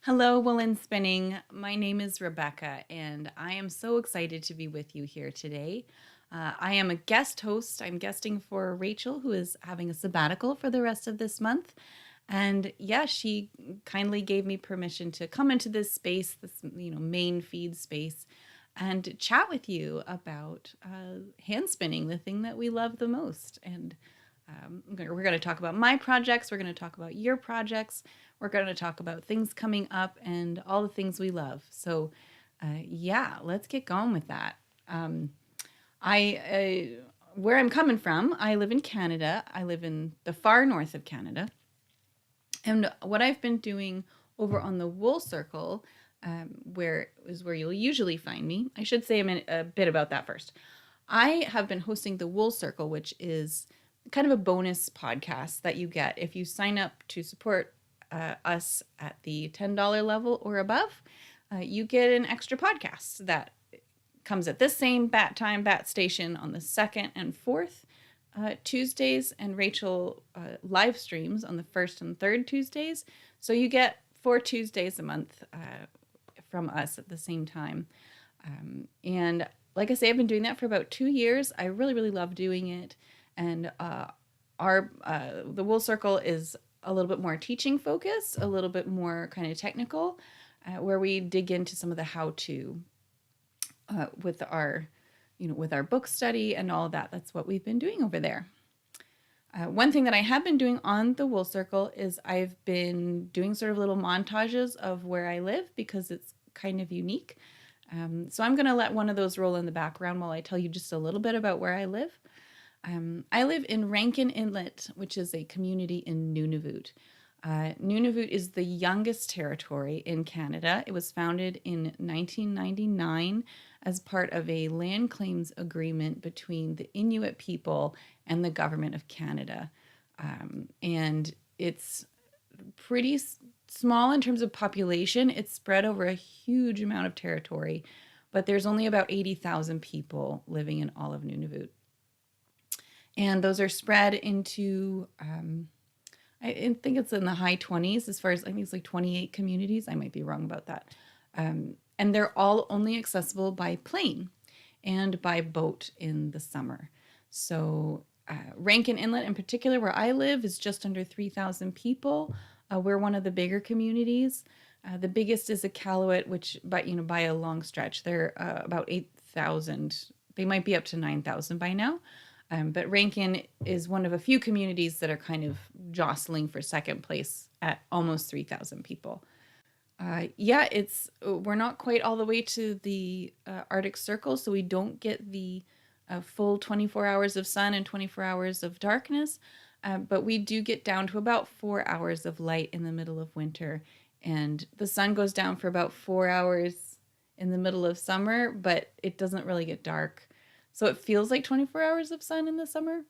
Hello, Woolen Spinning. My name is Rebecca, and I am so excited to be with you here today. I am a guest host. I'm guesting for Rachel, who is having a sabbatical for the rest of this month. And yeah, she kindly gave me permission to come into this space, this main feed space, and chat with you about hand spinning, the thing that we love the most. And we're going to talk about my projects. We're going to talk about your projects. We're going to talk about things coming up and all the things we love. So, yeah, let's get going with that. Where I'm coming from, I live in Canada. I live in the far north of Canada. And what I've been doing over on the Wool Circle, where you'll usually find me, I should say a bit about that first. I have been hosting the Wool Circle, which is kind of a bonus podcast that you get if you sign up to support us at the $10 level or above. You get an extra podcast that comes at this same bat station on the second and fourth Tuesdays, and Rachel live streams on the first and third Tuesdays. So you get 4 Tuesdays a month from us at the same time. And like I say, I've been doing that for about 2 years. I really, really love doing it. And the Wool Circle is a little bit more teaching focused, a little bit more kind of technical, where we dig into some of the how-to with our book study and all of that. That's what we've been doing over there. One thing that I have been doing on the Wool Circle is I've been doing sort of little montages of where I live because it's kind of unique. So I'm going to let one of those roll in the background while I tell you just a little bit about where I live. I live in Rankin Inlet, which is a community in Nunavut. Nunavut is the youngest territory in Canada. It was founded in 1999 as part of a land claims agreement between the Inuit people and the government of Canada. And it's pretty small in terms of population. It's spread over a huge amount of territory, but there's only about 80,000 people living in all of Nunavut. And those are spread into, I think it's in the high 20s as far as, I think it's like 28 communities. I might be wrong about that. And they're all only accessible by plane and by boat in the summer. So Rankin Inlet in particular, where I live, is just under 3,000 people. We're one of the bigger communities. The biggest is Iqaluit, which by a long stretch, they're about 8,000. They might be up to 9,000 by now. But Rankin is one of a few communities that are kind of jostling for second place at almost 3,000 people. We're not quite all the way to the Arctic Circle, so we don't get the full 24 hours of sun and 24 hours of darkness, but we do get down to about 4 hours of light in the middle of winter, and the sun goes down for about 4 hours in the middle of summer, but it doesn't really get dark. So it feels like 24 hours of sun in the summer.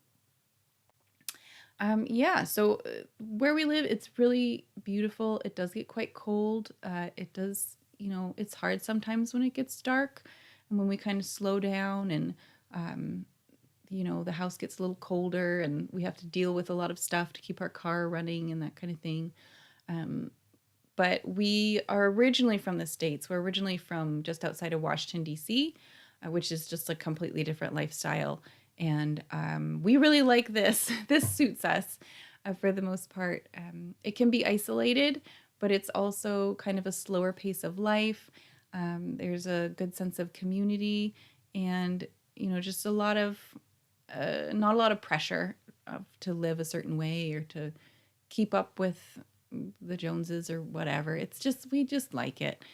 So where we live, it's really beautiful. It does get quite cold. It does, it's hard sometimes when it gets dark and when we kind of slow down and, the house gets a little colder and we have to deal with a lot of stuff to keep our car running and that kind of thing. But we are originally from the States. We're originally from just outside of Washington, D.C., which is just a completely different lifestyle. And we really like this. This suits us for the most part. It can be isolated, but it's also kind of a slower pace of life. There's a good sense of community and, just not a lot of pressure to live a certain way or to keep up with the Joneses or whatever. We just like it.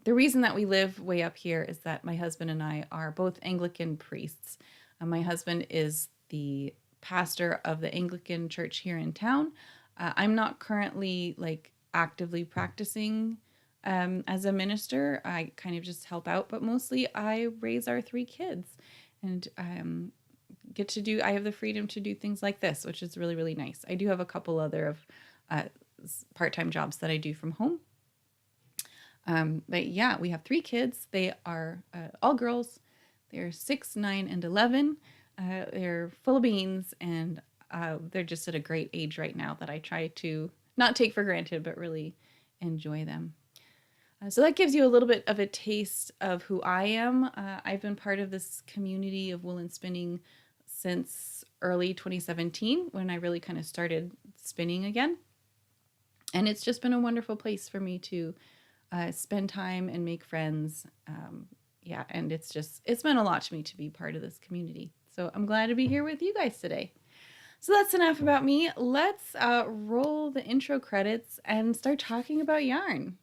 The reason that we live way up here is that my husband and I are both Anglican priests. My husband is the pastor of the Anglican church here in town. I'm not currently actively practicing as a minister. I kind of just help out, but mostly I raise our 3 kids and I have the freedom to do things like this, which is really, really nice. I do have a couple other of part-time jobs that I do from home. But yeah, we have 3 kids. They are all girls. They're 6, 9, and 11. They're full of beans, and they're just at a great age right now that I try to not take for granted, but really enjoy them. So that gives you a little bit of a taste of who I am. I've been part of this community of woolen spinning since early 2017 when I really kind of started spinning again. And it's just been a wonderful place for me to spend time and make friends. Yeah, and it's meant a lot to me to be part of this community. So I'm glad to be here with you guys today. So that's enough about me. Let's roll the intro credits and start talking about yarn.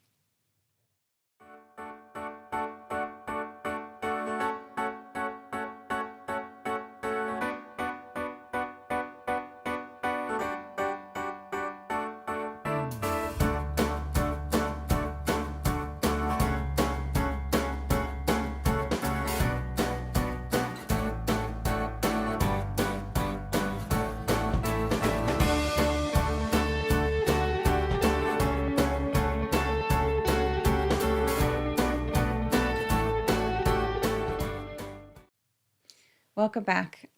Welcome back.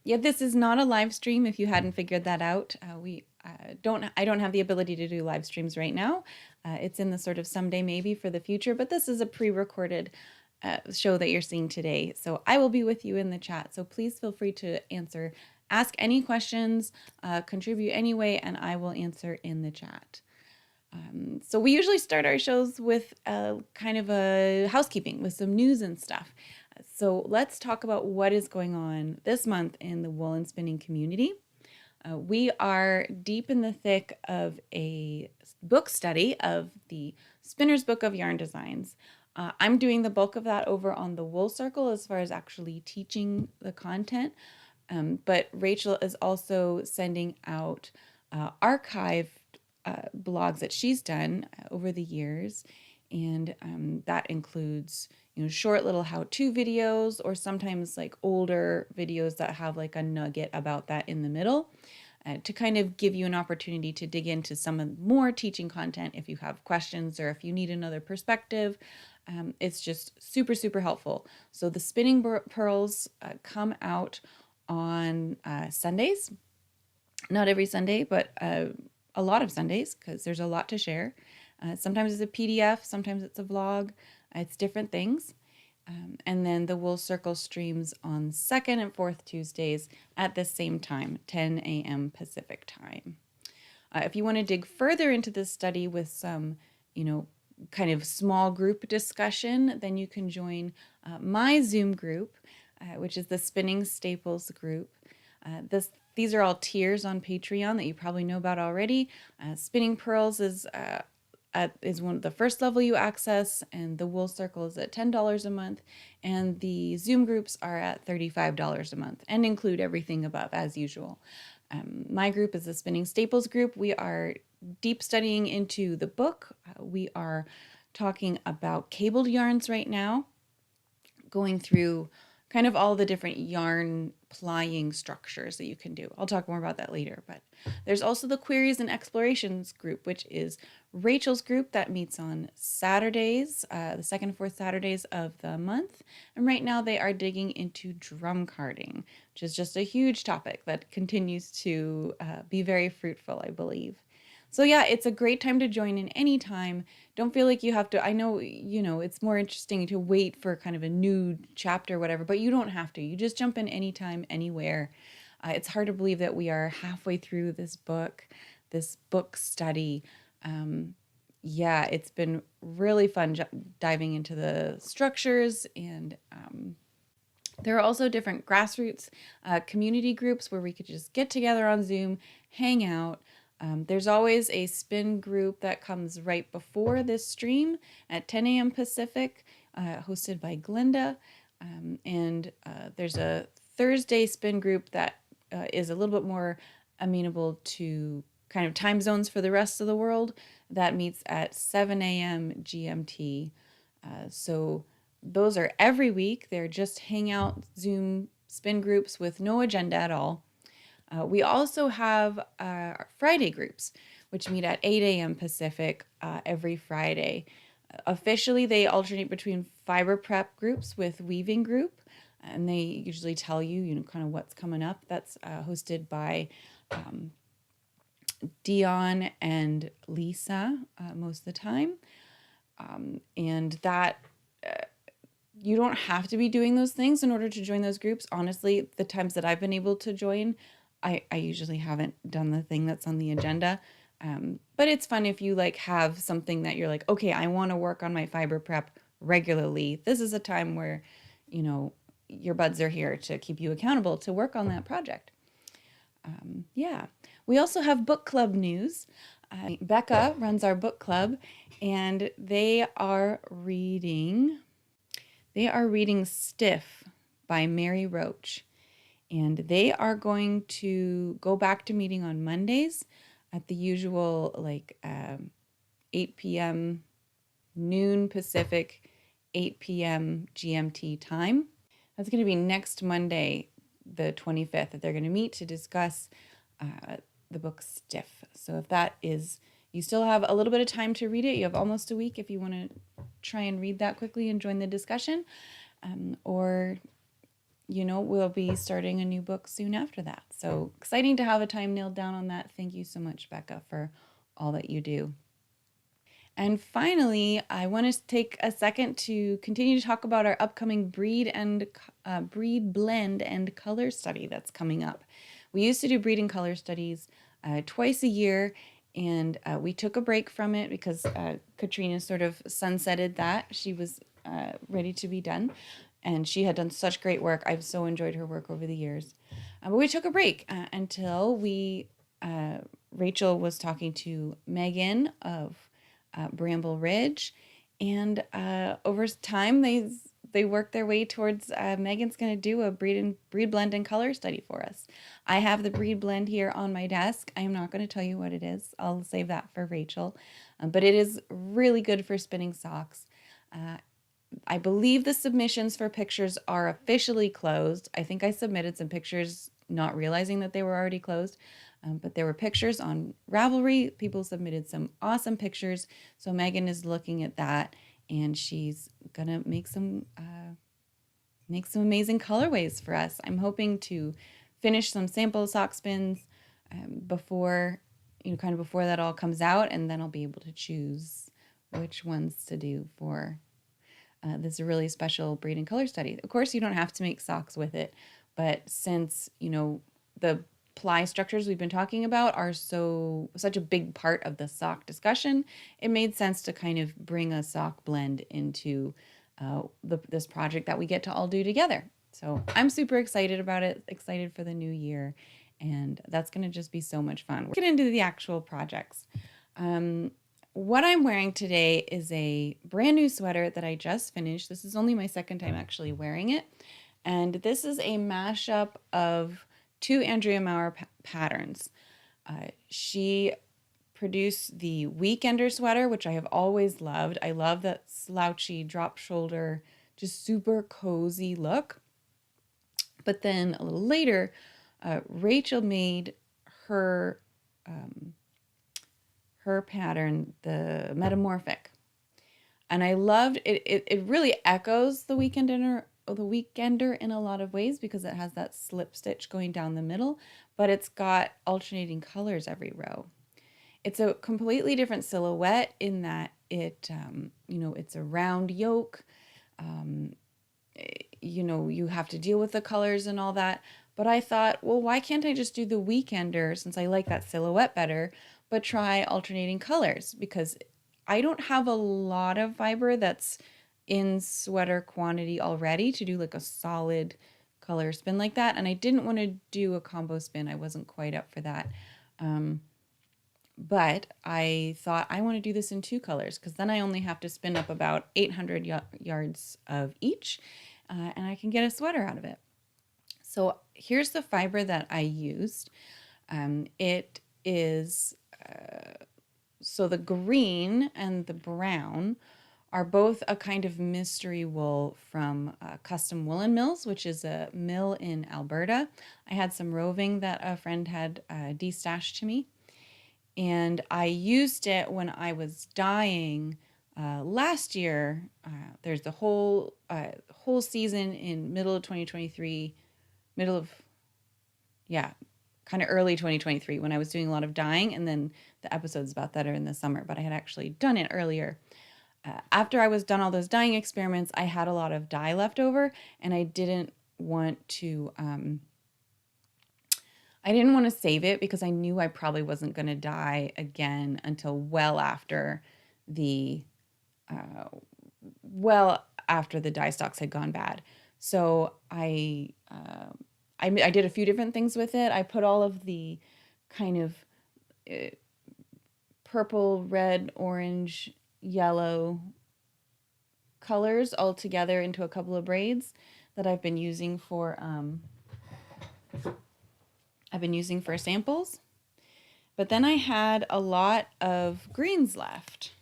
Yeah, this is not a live stream. If you hadn't figured that out, I don't have the ability to do live streams right now. It's in the sort of someday maybe for the future, but this is a pre-recorded show that you're seeing today. So I will be with you in the chat. So please feel free to ask any questions, contribute anyway, and I will answer in the chat. So we usually start our shows with kind of a housekeeping with some news and stuff. So let's talk about what is going on this month in the woolen spinning community. We are deep in the thick of a book study of the Spinner's Book of Yarn Designs. I'm doing the bulk of that over on the Wool Circle as far as actually teaching the content. But Rachel is also sending out archived blogs that she's done over the years. And that includes, short little how-to videos or sometimes like older videos that have like a nugget about that in the middle to kind of give you an opportunity to dig into some more teaching content if you have questions or if you need another perspective. It's just super, super helpful. So the spinning pearls come out on Sundays. Not every Sunday, but a lot of Sundays because there's a lot to share. Sometimes it's a PDF, sometimes it's a vlog. It's different things. And then the Wool Circle streams on second and fourth Tuesdays at the same time, 10 a.m. Pacific time. If you want to dig further into this study with some, kind of small group discussion, then you can join my Zoom group, which is the Spinning Staples group. These are all tiers on Patreon that you probably know about already. Spinning Pearls is one of the first level you access, and the Wool Circle is at $10 a month, and the Zoom groups are at $35 a month and include everything above as usual. My group is the Spinning Staples group. We are deep studying into the book. We are talking about cabled yarns right now, going through kind of all the different yarn plying structures that you can do. I'll talk more about that later, but there's also the Queries and Explorations group, which is Rachel's group that meets on Saturdays, the second and fourth Saturdays of the month. And right now they are digging into drum carding, which is just a huge topic that continues to be very fruitful, I believe. So yeah, it's a great time to join in anytime. Don't feel like you have to. I know, it's more interesting to wait for kind of a new chapter or whatever, but you don't have to. You just jump in anytime, anywhere. It's hard to believe that we are halfway through this book study. Yeah, it's been really fun diving into the structures, and there are also different grassroots community groups where we could just get together on Zoom, hang out. There's always a spin group that comes right before this stream at 10 a.m. Pacific, hosted by Glinda. And there's a Thursday spin group that is a little bit more amenable to kind of time zones for the rest of the world. That meets at 7 a.m. GMT. So those are every week. They're just hangout Zoom spin groups with no agenda at all. We also have our Friday groups, which meet at 8 a.m. Pacific every Friday. Officially, they alternate between fiber prep groups with weaving group, and they usually tell you, kind of what's coming up. That's hosted by Dion and Lisa most of the time. And that you don't have to be doing those things in order to join those groups. Honestly, the times that I've been able to join, I usually haven't done the thing that's on the agenda. But it's fun if you like have something that you're like, okay, I want to work on my fiber prep regularly. This is a time where, you know, your buds are here to keep you accountable to work on that project. Yeah. We also have book club news. Becca runs our book club, and they are reading Stiff by Mary Roach. And they are going to go back to meeting on Mondays at the usual 8 p.m. noon Pacific, 8 p.m. GMT time. That's going to be next Monday, the 25th, that they're going to meet to discuss the book Stiff. So if that is, you still have a little bit of time to read it. You have almost a week if you want to try and read that quickly and join the discussion. Or, you know, we'll be starting a new book soon after that. So exciting to have a time nailed down on that. Thank you so much, Becca, for all that you do. And finally, I want to take a second to continue to talk about our upcoming breed blend and color study that's coming up. We used to do breed and color studies twice a year, and we took a break from it because Katrina sort of sunsetted that. She was ready to be done, and she had done such great work. I've so enjoyed her work over the years. But we took a break until Rachel was talking to Megan of Bramble Ridge, and over time they worked their way towards Megan's going to do a breed blend and color study for us. I have the breed blend here on my desk. I am not going to tell you what it is. I'll save that for Rachel, but it is really good for spinning socks. I believe the submissions for pictures are officially closed. I think I submitted some pictures not realizing that they were already closed. But there were pictures on Ravelry. People submitted some awesome pictures. So Megan is looking at that, and she's gonna make some amazing colorways for us. I'm hoping to finish some sample sock spins before that all comes out, and then I'll be able to choose which ones to do for this really special breed and color study. Of course, you don't have to make socks with it, but since the ply structures we've been talking about are such a big part of the sock discussion, it made sense to kind of bring a sock blend into this project that we get to all do together. So I'm super excited about it, excited for the new year, and that's going to just be so much fun. We'll get into the actual projects. What I'm wearing today is a brand new sweater that I just finished. This is only my second time actually wearing it, and this is a mashup of two Andrea Maurer patterns. She produced the Weekender sweater, which I have always loved. I love that slouchy drop shoulder, just super cozy look. But then a little later, Rachel made her pattern, the Metamorphic. And I loved it. It really echoes the Weekender in a lot of ways because it has that slip stitch going down the middle, but it's got alternating colors every row. It's a completely different silhouette in that it's a round yoke. You have to deal with the colors and all that. But I thought, well, why can't I just do the Weekender since I like that silhouette better, but try alternating colors? Because I don't have a lot of fiber that's in sweater quantity already to do like a solid color spin like that. And I didn't want to do a combo spin. I wasn't quite up for that. But I thought I want to do this in two colors because then I only have to spin up about 800 yards of each and I can get a sweater out of it. So here's the fiber that I used. It is, so the green and the brown are both a kind of mystery wool from Custom Woolen Mills, which is a mill in Alberta. I had some roving that a friend had destashed to me. And I used it when I was dyeing last year. There's the whole kind of early 2023 when I was doing a lot of dyeing, and then the episodes about that are in the summer, but I had actually done it earlier. After I was done all those dyeing experiments, I had a lot of dye left over, and I didn't want to save it because I knew I probably wasn't going to dye again until the uh, well after the dye stocks had gone bad. So I did a few different things with it. I put all of the kind of uh, purple, red, orange, yellow colors all together into a couple of braids that I've been using for samples. But then I had a lot of greens left.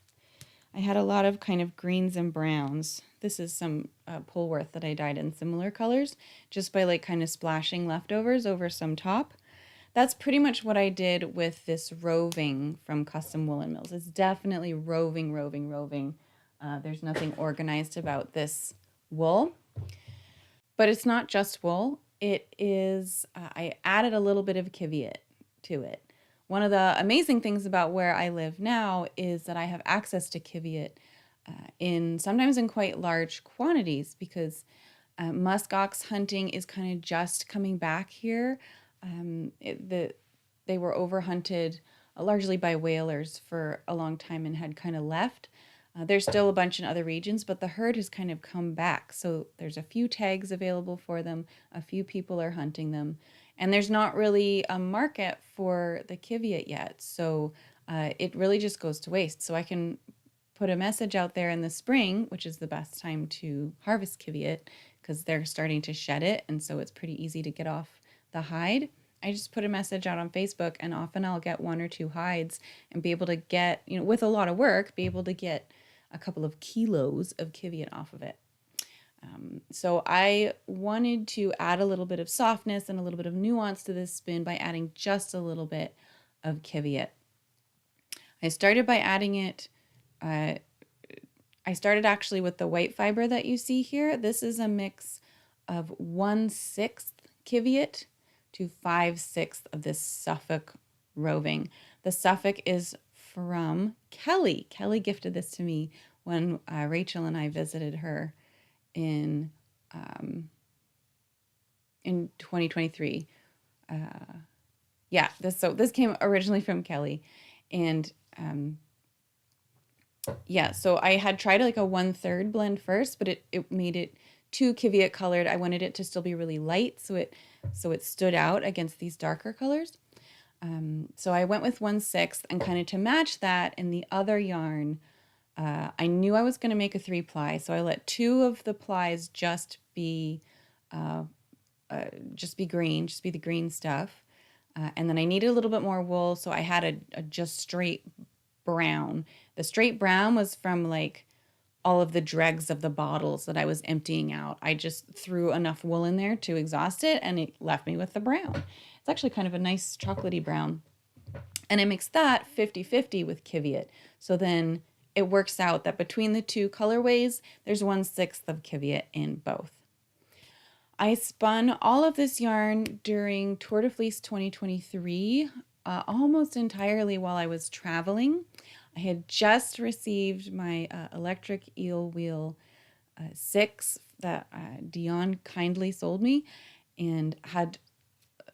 I had a lot of kind of greens and browns. This is some Polworth that I dyed in similar colors just by like kind of splashing leftovers over some top. That's pretty much what I did with this roving from Custom Woolen Mills. It's definitely roving, roving, roving. There's nothing organized about this wool. But it's not just wool. It is, I added a little bit of Kiviot to it. One of the amazing things about where I live now is that I have access to Kiviot sometimes in quite large quantities because muskox hunting is kind of just coming back here. They were overhunted largely by whalers for a long time and had kind of left. There's still a bunch in other regions, but the herd has kind of come back. So there's a few tags available for them. A few people are hunting them. And there's not really a market for the Kiviot yet. So it really just goes to waste. So I can put a message out there in the spring, which is the best time to harvest Kiviot because they're starting to shed it. And so it's pretty easy to get off the hide. I just put a message out on Facebook, and often I'll get 1 or 2 hides and be able to get, with a lot of work, be able to get a couple of kilos of Kiviot off of it. So I wanted to add a little bit of softness and a little bit of nuance to this spin by adding just a little bit of Kiviot. I started by adding it. I started actually with the white fiber that you see here. This is a mix of 1/6 Kiviot to 5/6 of this Suffolk roving. The Suffolk is from Kelly. Kelly gifted this to me when Rachel and I visited her in 2023. This came originally from Kelly, and so I had tried like a 1/3 blend first, but it made it too Kiviot colored. I wanted it to still be really light, so it stood out against these darker colors. So I went with 1/6, and kind of to match that in the other yarn, I knew I was going to make a 3-ply, so I let 2 of the plies just be green, just be the green stuff. And then I needed a little bit more wool, so I had a just straight brown. The straight brown was from like all of the dregs of the bottles that I was emptying out. I just threw enough wool in there to exhaust it, and it left me with the brown. It's actually kind of a nice chocolatey brown. And I mixed that 50-50 with Kiviot. So then it works out that between the 2 colorways, there's 1/6 of Kiviot in both. I spun all of this yarn during Tour de Fleece 2023, almost entirely while I was traveling. I had just received my electric eel wheel 6 that Dion kindly sold me, and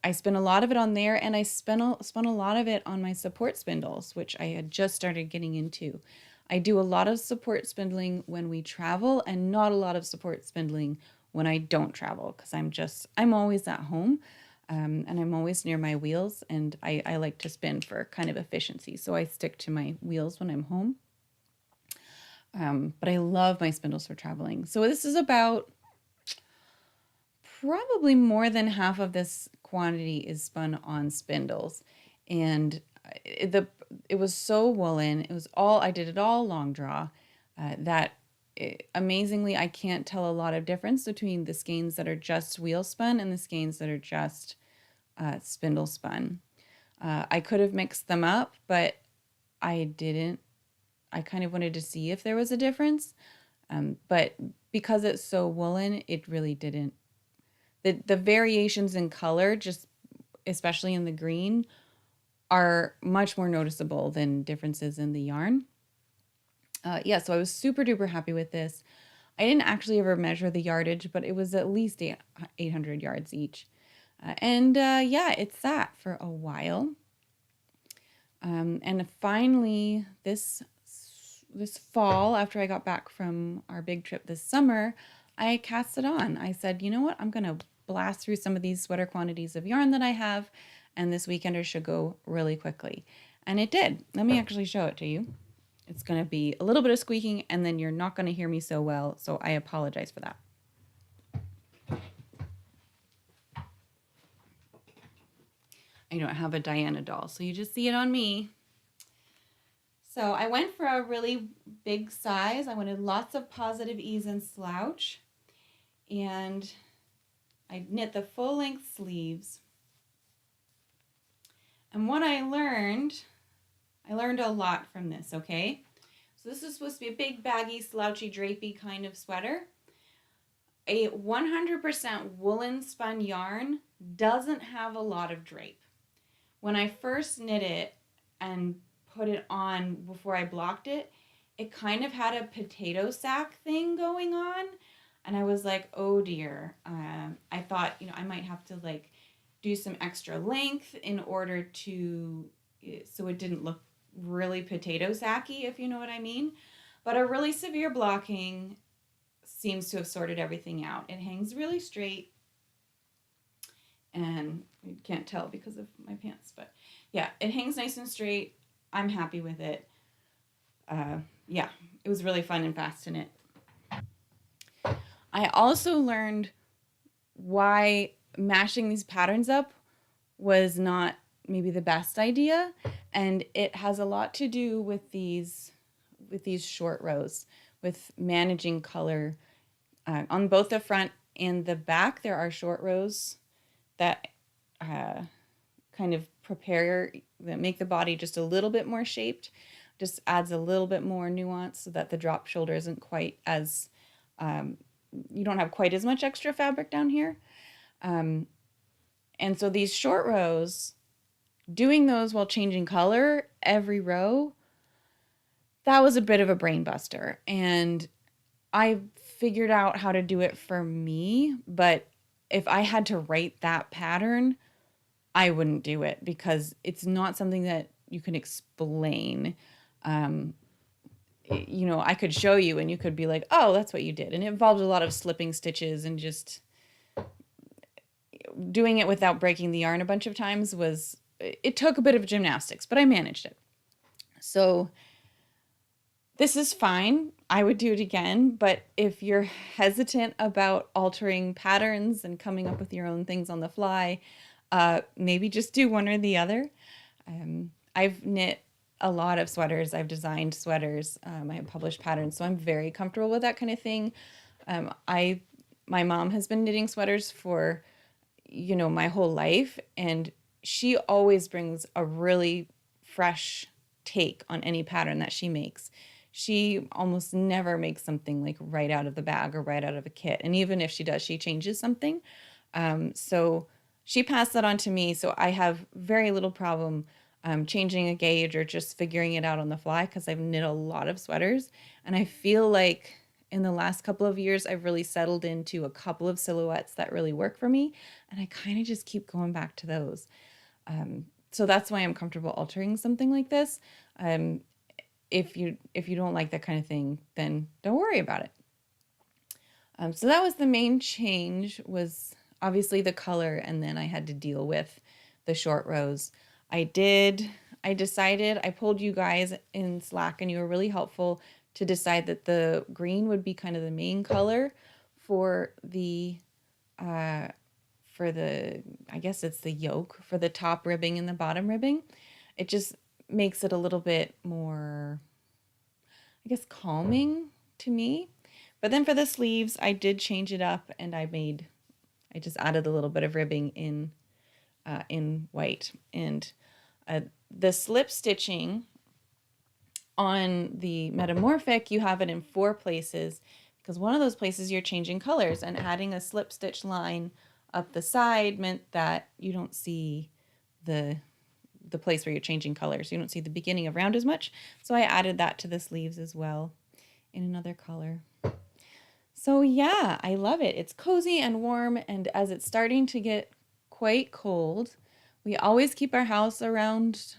I spent a lot of it on there, and I spun a lot of it on my support spindles, which I had just started getting into. I do a lot of support spindling when we travel and not a lot of support spindling when I don't travel because I'm always at home and I'm always near my wheels, and I like to spin for kind of efficiency. So I stick to my wheels when I'm home. But I love my spindles for traveling. So this is about probably more than half of this quantity is spun on spindles. And it was so woolen. I did it all long draw amazingly, I can't tell a lot of difference between the skeins that are just wheel spun and the skeins that are just spindle spun. I could have mixed them up, but I didn't. I kind of wanted to see if there was a difference. But because it's so woolen, it really didn't. The variations in color just especially in the green, are much more noticeable than differences in the yarn. Yeah, so I was super duper happy with this. I didn't actually ever measure the yardage, but it was at least 800 yards each. Yeah, it sat for a while. And finally, this fall, after I got back from our big trip this summer, I cast it on. I said, you know what? I'm going to blast through some of these sweater quantities of yarn that I have, and this weekender should go really quickly. And it did. Let me actually show it to you. It's going to be a little bit of squeaking, and then you're not going to hear me so well, so I apologize for that. I don't have a Diana doll, so you just see it on me. So I went for a really big size. I wanted lots of positive ease and slouch. And I knit the full length sleeves. And what I learned a lot from this, okay? So this is supposed to be a big, baggy, slouchy, drapey kind of sweater. A 100% woolen spun yarn doesn't have a lot of drape. When I first knit it and put it on before I blocked it, it kind of had a potato sack thing going on. And I was like, oh dear. I thought, I might have to like do some extra length in order to, so it didn't look really potato sacky, if you know what I mean. But a really severe blocking seems to have sorted everything out. It hangs really straight. And you can't tell because of my pants, but yeah, it hangs nice and straight. I'm happy with it. Yeah, it was really fun and fast to knit. I also learned why mashing these patterns up was not maybe the best idea, and it has a lot to do with these short rows, with managing color. On both the front and the back, there are short rows that kind of that make the body just a little bit more shaped, just adds a little bit more nuance so that the drop shoulder isn't quite as, you don't have quite as much extra fabric down here. And so these short rows, doing those while changing color every row, that was a bit of a brain buster. And I figured out how to do it for me, but if I had to write that pattern, I wouldn't do it because it's not something that you can explain. I could show you and you could be like, oh, that's what you did. And it involved a lot of slipping stitches, and just doing it without breaking the yarn a bunch of times it took a bit of gymnastics, but I managed it. So this is fine. I would do it again, but if you're hesitant about altering patterns and coming up with your own things on the fly, maybe just do one or the other. I've knit a lot of sweaters. I've designed sweaters. I have published patterns, so I'm very comfortable with that kind of thing. My mom has been knitting sweaters for, my whole life, and she always brings a really fresh take on any pattern that she makes. She almost never makes something like right out of the bag or right out of a kit. And even if she does, she changes something. So she passed that on to me. So I have very little problem changing a gauge or just figuring it out on the fly, because I've knit a lot of sweaters. And I feel like in the last couple of years, I've really settled into a couple of silhouettes that really work for me. And I kind of just keep going back to those. So that's why I'm comfortable altering something like this. If you don't like that kind of thing, then don't worry about it. So that was the main change, was obviously the color, and then I had to deal with the short rows. I decided, I pulled you guys in Slack, and you were really helpful to decide that the green would be kind of the main color for I guess it's the yoke, for the top ribbing and the bottom ribbing. It just makes it a little bit more, I guess, calming to me. But then for the sleeves, I did change it up, and I just added a little bit of ribbing in white. And the slip stitching on the metamorphic, you have it in 4 places, because one of those places you're changing colors, and adding a slip stitch line up the side meant that you don't see the place where you're changing colors. You don't see the beginning of round as much. So I added that to the sleeves as well in another color. So yeah, I love it. It's cozy and warm, and as it's starting to get quite cold, we always keep our house around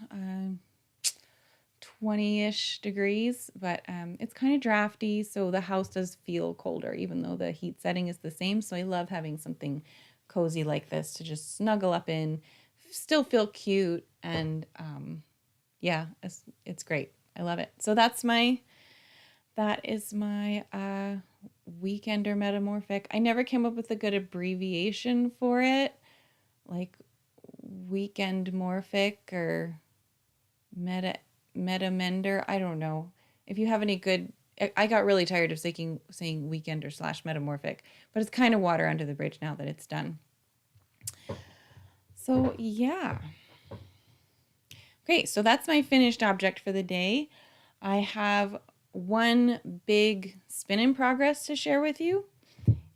20-ish degrees, but it's kind of drafty, so the house does feel colder, even though the heat setting is the same. So I love having something cozy like this to just snuggle up in, still feel cute, and yeah, it's great. I love it. So that is my weekender metamorphic. I never came up with a good abbreviation for it, like weekend morphic or metamender. I don't know. If you have any good, I got really tired of saying weekender / metamorphic, but it's kind of water under the bridge now that it's done. So yeah. Okay, so that's my finished object for the day. I have one big spin in progress to share with you,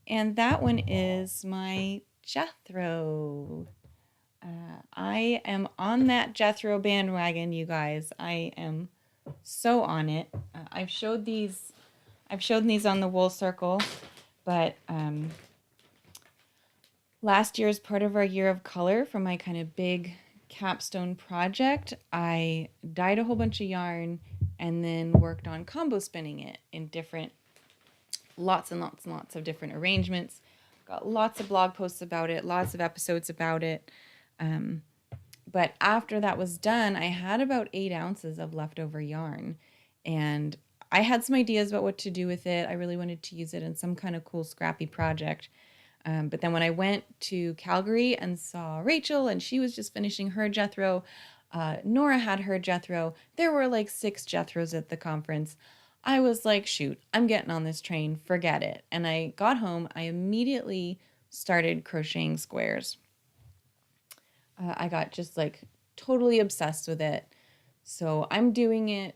and that one is my Jethro. I am on that Jethro bandwagon, you guys. I am so on it. I've showed these on the wool circle, but last year, as part of our year of color for my kind of big capstone project, I dyed a whole bunch of yarn and then worked on combo spinning it in lots and lots of different arrangements. Got lots of blog posts about it, lots of episodes about it. But after that was done, I had about 8 ounces of leftover yarn, and I had some ideas about what to do with it. I really wanted to use it in some kind of cool scrappy project. But then when I went to Calgary and saw Rachel, and she was just finishing her Jethro, Nora had her Jethro. There were like 6 Jethros at the conference. I was like, shoot, I'm getting on this train, forget it. And I got home, I immediately started crocheting squares. I got just like totally obsessed with it. So I'm doing it.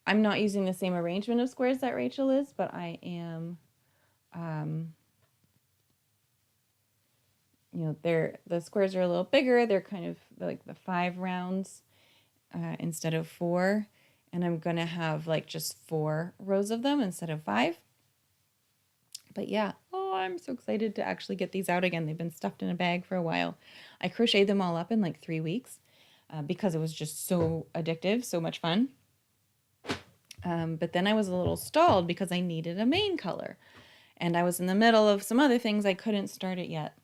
I'm not using the same arrangement of squares that Rachel is, but I am, the squares are a little bigger. They're kind of like the 5 rounds instead of 4. And I'm going to have like just 4 rows of them instead of 5. But yeah, I'm so excited to actually get these out again. They've been stuffed in a bag for a while. I crocheted them all up in like 3 weeks because it was just so addictive, so much fun. But then I was a little stalled because I needed a main color. And I was in the middle of some other things. I couldn't start it yet.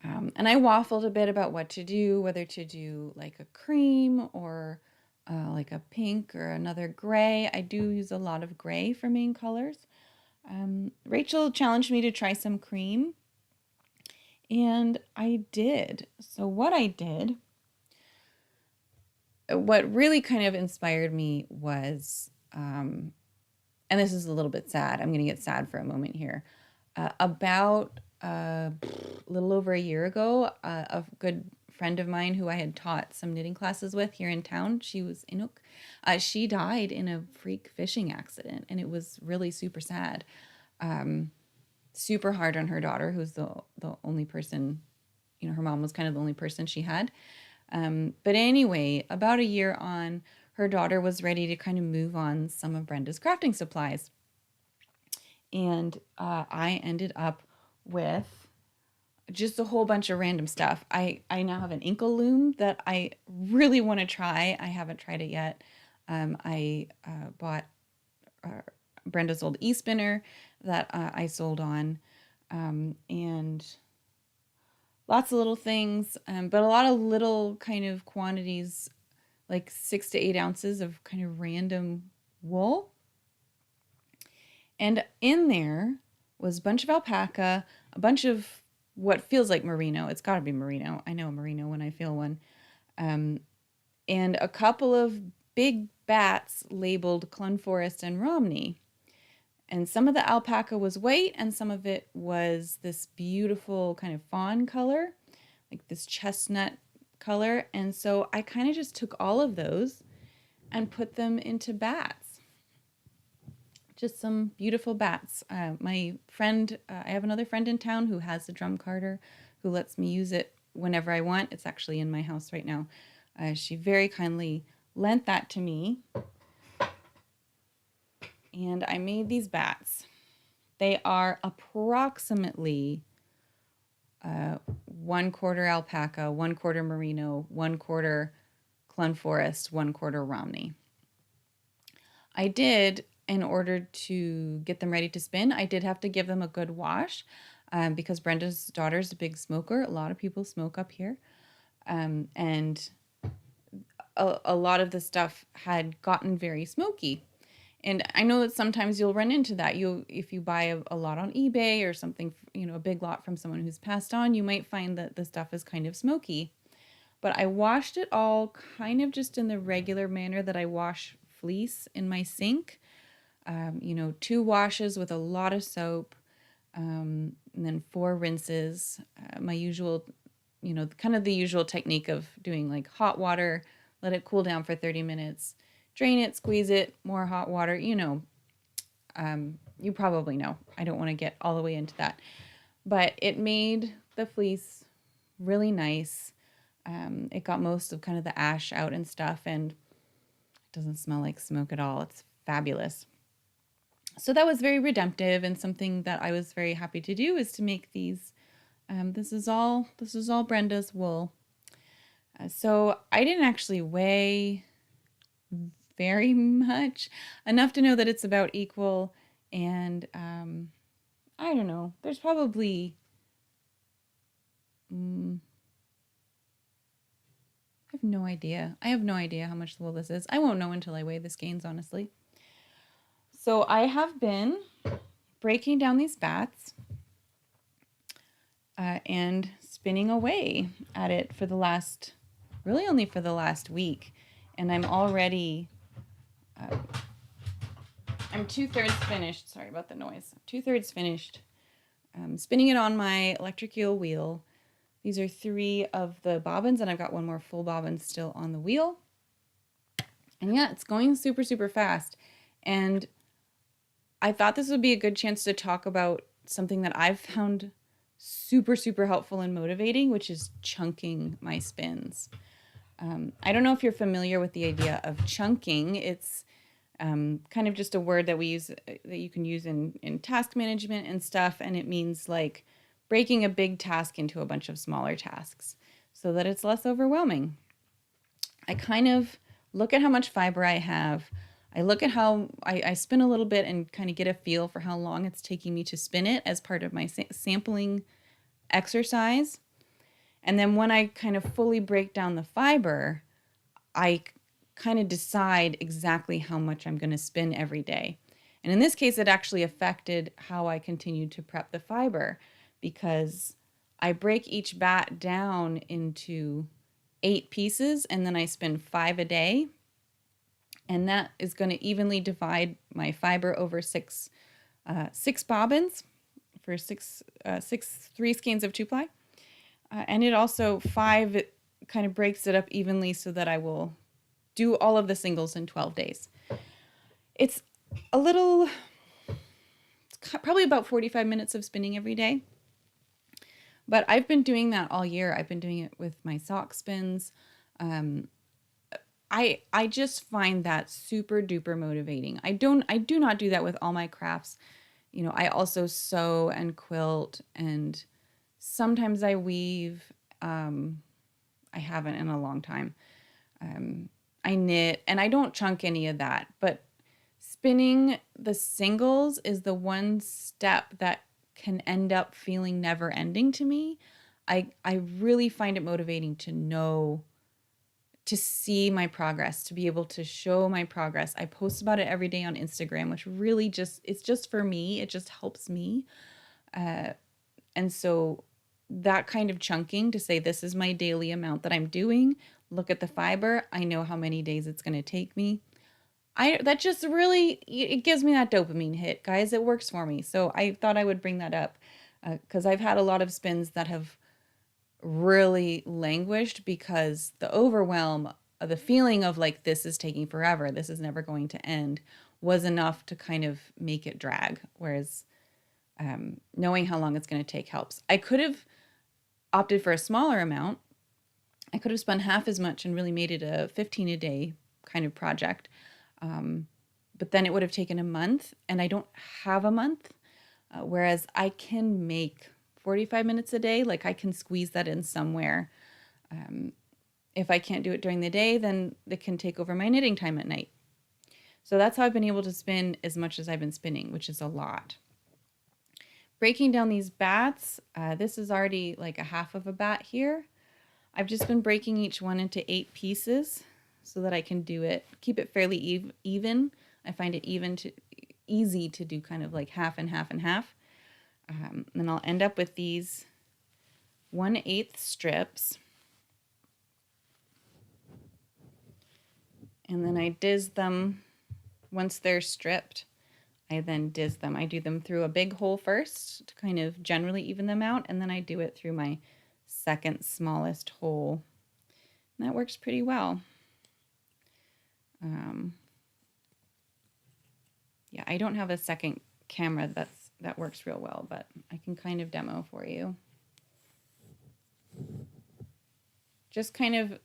And I waffled a bit about what to do, whether to do like a cream or like a pink or another gray. I do use a lot of gray for main colors. Rachel challenged me to try some cream, and I did. So what really kind of inspired me was, and this is a little bit sad. I'm going to get sad for a moment here. About a little over a year ago, a good friend of mine who I had taught some knitting classes with here in town, she was Inuk, she died in a freak fishing accident, and it was really super sad. Super hard on her daughter, who's the only person, her mom was kind of the only person she had. But anyway, about a year on, her daughter was ready to kind of move on some of Brenda's crafting supplies. And I ended up with just a whole bunch of random stuff. I now have an inkle loom that I really want to try. I haven't tried it yet. I bought Brenda's old e-spinner that I sold on, and lots of little things, but a lot of little kind of quantities, like 6 to 8 ounces of kind of random wool. And in there was a bunch of alpaca, a bunch of what feels like merino. It's got to be merino. I know a merino when I feel one. And a couple of big bats labeled Clunforest and Romney. And some of the alpaca was white, and some of it was this beautiful kind of fawn color, like this chestnut color. And so I kind of just took all of those and put them into bats. Just some beautiful bats. My friend, I have another friend in town who has a drum carder who lets me use it whenever I want. It's actually in my house right now. She very kindly lent that to me. And I made these bats. They are approximately 1/4 alpaca, 1/4 merino, 1/4 Clun Forest, 1/4 Romney. I did, in order to get them ready to spin, I did have to give them a good wash because Brenda's daughter's a big smoker. A lot of people smoke up here. And a lot of the stuff had gotten very smoky. And I know that sometimes you'll run into that. If you buy a lot on eBay or something, a big lot from someone who's passed on, you might find that the stuff is kind of smoky. But I washed it all kind of just in the regular manner that I wash fleece in my sink. 2 washes with a lot of soap, and then 4 rinses. My usual, kind of the usual technique of doing like hot water, let it cool down for 30 minutes, drain it, squeeze it, more hot water, you probably know. I don't want to get all the way into that. But it made the fleece really nice. It got most of kind of the ash out and stuff, and it doesn't smell like smoke at all. It's fabulous. So that was very redemptive, and something that I was very happy to do is to make these. This is all Brenda's wool. So I didn't actually weigh very much, enough to know that it's about equal, and I don't know. There's probably I have no idea. I have no idea how much wool this is. I won't know until I weigh the skeins, honestly. So I have been breaking down these bats and spinning away at it only for the last week. And I'm already, I'm 2/3 finished. Sorry about the noise. 2/3 finished. Spinning it on my electric eel wheel. These are 3 of the bobbins, and I've got 1 more full bobbin still on the wheel. And yeah, it's going super, super fast. And I thought this would be a good chance to talk about something that I've found super, super helpful and motivating, which is chunking my spins. I don't know if you're familiar with the idea of chunking. It's kind of just a word that we use, that you can use in task management and stuff. And it means like breaking a big task into a bunch of smaller tasks so that it's less overwhelming. I kind of look at how much fiber I have. I look at how I spin a little bit and kind of get a feel for how long it's taking me to spin it as part of my sampling exercise. And then when I kind of fully break down the fiber, I kind of decide exactly how much I'm going to spin every day. And in this case, it actually affected how I continued to prep the fiber, because I break each bat down into 8 pieces, and then I spin 5 a day. And that is going to evenly divide my fiber over 6 bobbins for 3 skeins of 2-ply. And it also 5, it kind of breaks it up evenly so that I will do all of the singles in 12 days. It's probably about 45 minutes of spinning every day. But I've been doing that all year. I've been doing it with my sock spins. I just find that super duper motivating. I do not do that with all my crafts. I also sew and quilt, and sometimes I weave. I haven't in a long time. I knit, and I don't chunk any of that. But spinning the singles is the one step that can end up feeling never ending to me. I really find it motivating to see my progress, to be able to show my progress. I post about it every day on Instagram, which really it's just for me. It just helps me. And so that kind of chunking, to say this is my daily amount that I'm doing, look at the fiber, I know how many days it's going to take me. That just really, it gives me that dopamine hit, guys. It works for me. So I thought I would bring that up because I've had a lot of spins that have really languished because the overwhelm of the feeling of like, this is taking forever, this is never going to end, was enough to kind of make it drag. Whereas knowing how long it's going to take helps. I could have opted for a smaller amount, I could have spent half as much and really made it a 15 a day kind of project. But then it would have taken a month, and I don't have a month. Whereas I can make 45 minutes a day, like I can squeeze that in somewhere. If I can't do it during the day, then it can take over my knitting time at night. So that's how I've been able to spin as much as I've been spinning, which is a lot. Breaking down these bats, this is already like a half of a bat here. I've just been breaking each one into 8 pieces so that I can do it, keep it fairly even. I find it easy to do kind of like half and half and half. Then I'll end up with these 1/8 strips. And then I diz them once they're stripped. I then diz them. I do them through a big hole first to kind of generally even them out, and then I do it through my second smallest hole. And that works pretty well. Yeah, I don't have a second camera that works real well, but I can kind of demo for you. Just kind of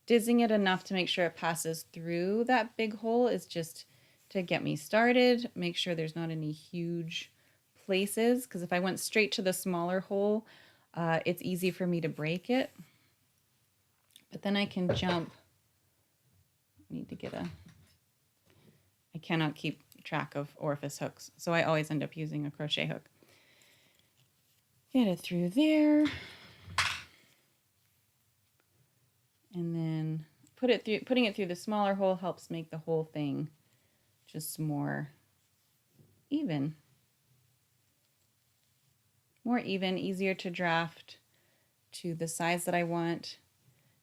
dizzing it enough to make sure it passes through that big hole is just to get me started. Make sure there's not any huge places, because if I went straight to the smaller hole, it's easy for me to break it. But then I can jump. I need to get I cannot keep track of orifice hooks, so I always end up using a crochet hook. Get it through there. And then putting it through the smaller hole helps make the whole thing just more even. More even, easier to draft to the size that I want.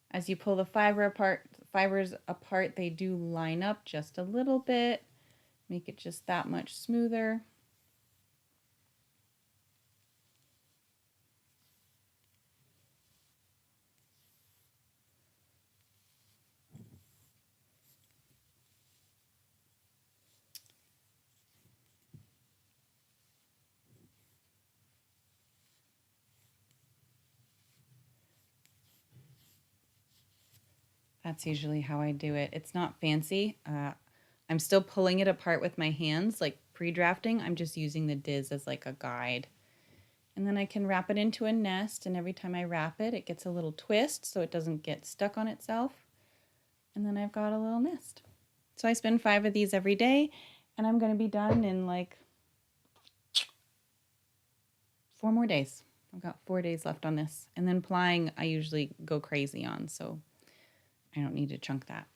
As you pull the fibers apart, they do line up just a little bit, make it just that much smoother. That's usually how I do it. It's not fancy. I'm still pulling it apart with my hands, like pre-drafting. I'm just using the diz as like a guide. And then I can wrap it into a nest, and every time I wrap it, it gets a little twist so it doesn't get stuck on itself. And then I've got a little nest. So I spin 5 of these every day, and I'm going to be done in like 4 more days. I've got 4 days left on this. And then plying, I usually go crazy on, so I don't need to chunk that.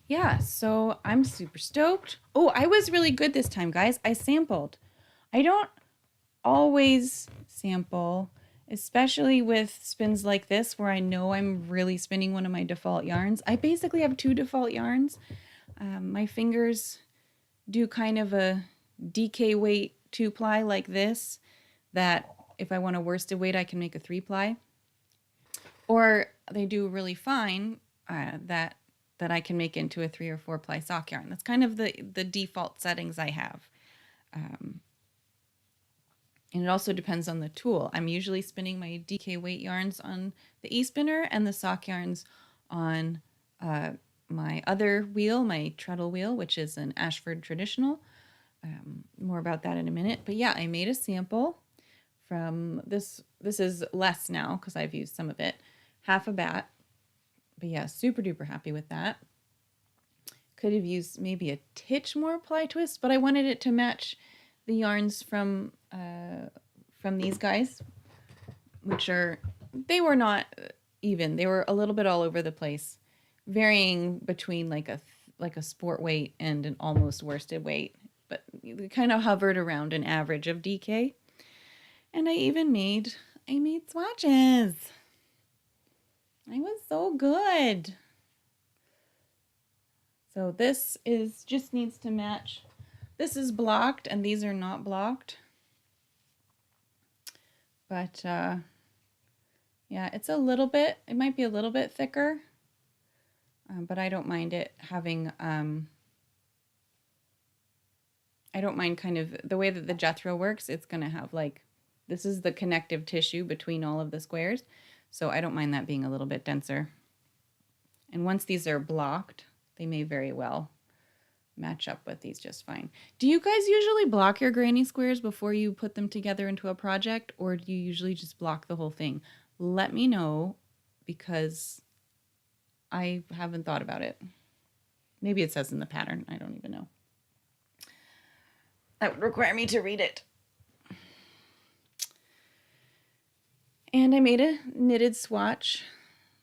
Yeah, so I'm super stoked. Oh, I was really good this time, guys. I sampled. I don't always sample, especially with spins like this where I know I'm really spinning one of my default yarns. I basically have 2 default yarns. My fingers do kind of a DK weight 2-ply like this, that if I want a worsted weight, I can make a 3-ply. Or they do really fine that I can make into a 3 or 4-ply sock yarn. That's kind of the default settings I have. And it also depends on the tool. I'm usually spinning my DK weight yarns on the e-spinner and the sock yarns on my other wheel, my treadle wheel, which is an Ashford traditional. More about that in a minute. But yeah, I made a sample from this. This is less now because I've used some of it. Half a bat. But yeah, super duper happy with that. Could have used maybe a titch more ply twist, but I wanted it to match the yarns from these guys, which they were not even. They were a little bit all over the place, varying between like a sport weight and an almost worsted weight, but we kind of hovered around an average of DK. And I made swatches. I was so good. So this just needs to match. This is blocked and these are not blocked. But yeah, it's it might be a little bit thicker, but I don't mind it having, I don't mind kind of the way that the Jethro works. It's going to have like this is the connective tissue between all of the squares. So I don't mind that being a little bit denser. And once these are blocked, they may very well match up with these just fine. Do you guys usually block your granny squares before you put them together into a project, or do you usually just block the whole thing? Let me know, because I haven't thought about it. Maybe it says in the pattern. I don't even know. That would require me to read it. And I made a knitted swatch,